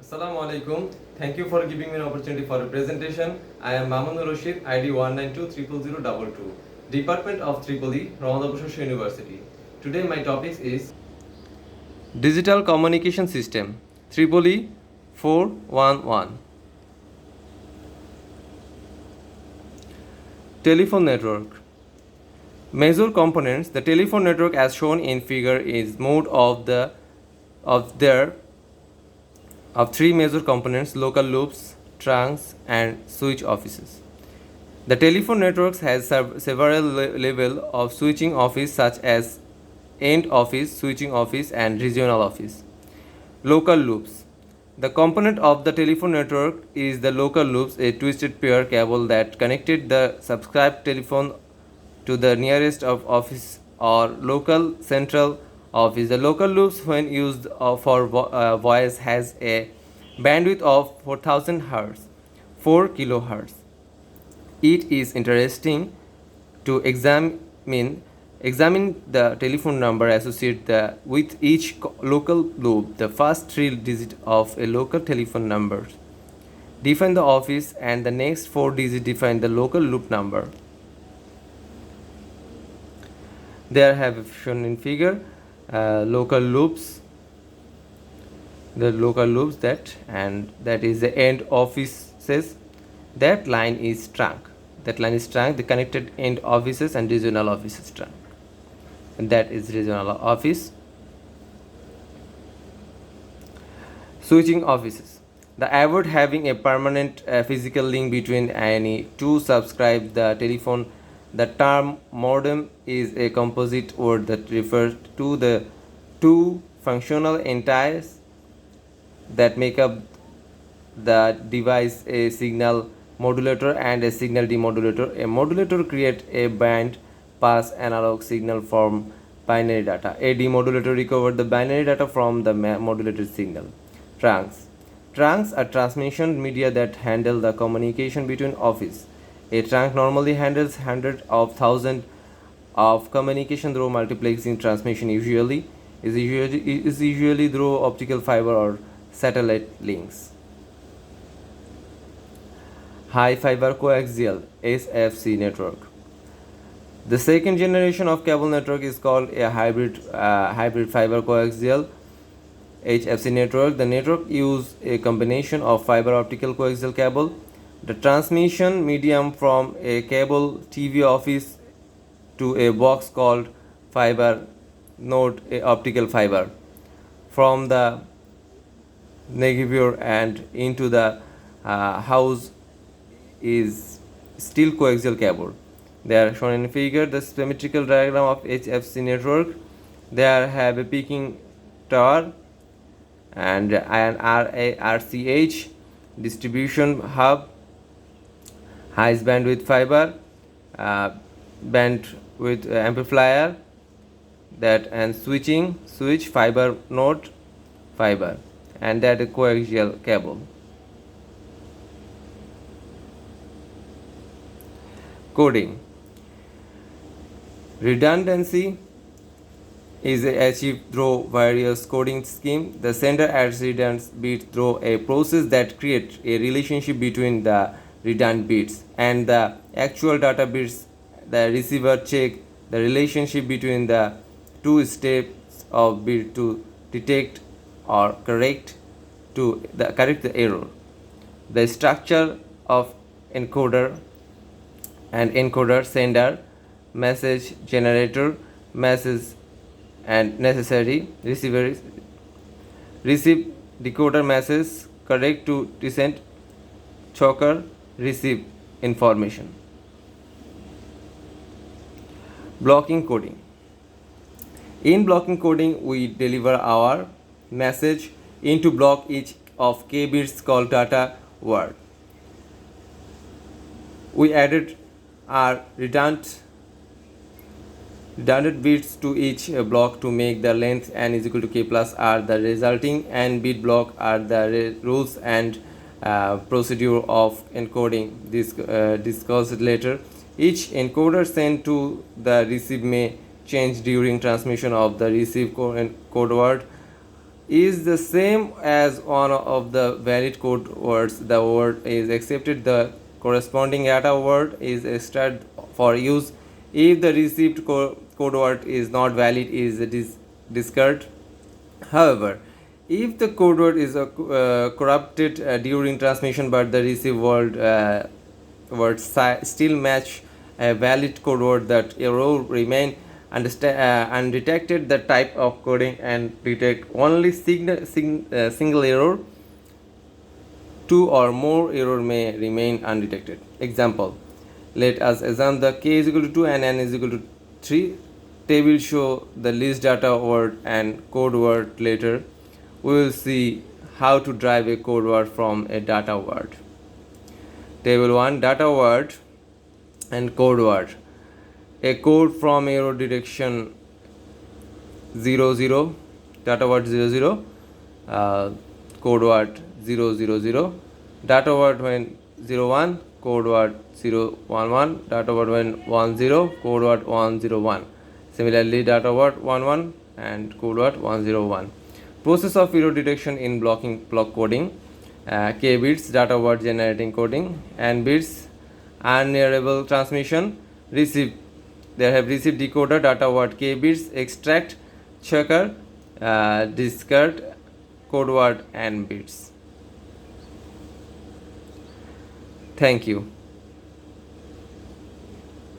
Assalamu alaikum. Thank you for giving me an opportunity for a presentation. I am Mamun Rashid, ID 192000022, Department of EEE, Ramadan University. Today my topic is Digital Communication System, EEE 411. Telephone network. Major components. The telephone network as shown in figure is made of three major components: local loops, trunks, and switch offices. The telephone networks has several levels of switching office such as end office, switching office, and regional office. Local loops. The component of the telephone network is the local loops, a twisted pair cable that connected the subscribed telephone to the nearest of office or local central office. The local loops, when used for voice, has a bandwidth of 4000 Hz, 4 kHz. It is interesting to examine the telephone number associated with each local loop. The first three digits of a local telephone number define the office, and the next four digits define the local loop number. There have shown in figure local loops. The local loops that is the end offices. That line is trunk. The connected end offices and regional offices trunk. And that is regional office. Switching offices. The avoid having a permanent physical link between any two subscribe the telephone. The term modem is a composite word that refers to the two functional entities that make up the device: a signal modulator and a signal demodulator. A modulator creates a band pass analog signal from binary data. A demodulator recovers the binary data from the modulated signal. Trunks. Trunks are transmission media that handle the communication between offices. A trunk normally handles hundreds of thousands of communication through multiplexing transmission. Is usually through optical fiber or satellite links. High fiber coaxial (HFC) network. The second generation of cable network is called a hybrid fiber coaxial HFC network. The network uses a combination of fiber optical coaxial cable, the transmission medium from a cable TV office to a box called fiber node, a optical fiber, from the negative and into the house is still coaxial cable. They are shown in figure. The symmetrical diagram of HFC network. There have a peaking tower and an RCH distribution hub, high bandwidth fiber, bandwidth amplifier, that and switch fiber node fiber, and that is coaxial cable. Coding. Redundancy is achieved through various coding schemes. The sender adds redundant bits through a process that creates a relationship between the redundant bits and the actual data bits. The receiver checks the relationship between the two steps of bit to detect or correct the error. The structure of encoder and encoder, sender, message generator, message and necessary receiver, receive decoder message, correct to descent, choker, receive information. Blocking coding. In blocking coding, we deliver our message into block each of k bits called data word. We added our redundant bits to each block to make the length n is equal to k plus r. The resulting n bit block are the rules and procedure of encoding. This discussed later. Each encoder sent to the receive may change during transmission of the received code word. is the same as one of the valid code words. The word is accepted, the corresponding data word is extracted for use. If the received code word is not valid, is discarded. However, if the code word is corrupted during transmission but the received words still match a valid code word, that error remain undetected. The type of coding and detect only single error. Two or more error may remain undetected. Example: let us assume the k is equal to 2 and n is equal to 3. Table show the list data word and code word. Later we will see how to drive a code word from a data word. Table 1: data word and code word. A code from error detection 00, data word 00, code word 000, data word when 01, code word 011, data word when 10, code word 101. Similarly, data word 11 and code word 101. Process of error detection in block coding. K bits, data word generating coding, n bits, unearable transmission. Receive, they have received decoder, data word k bits, extract, checker, discard, code word n bits. Thank you.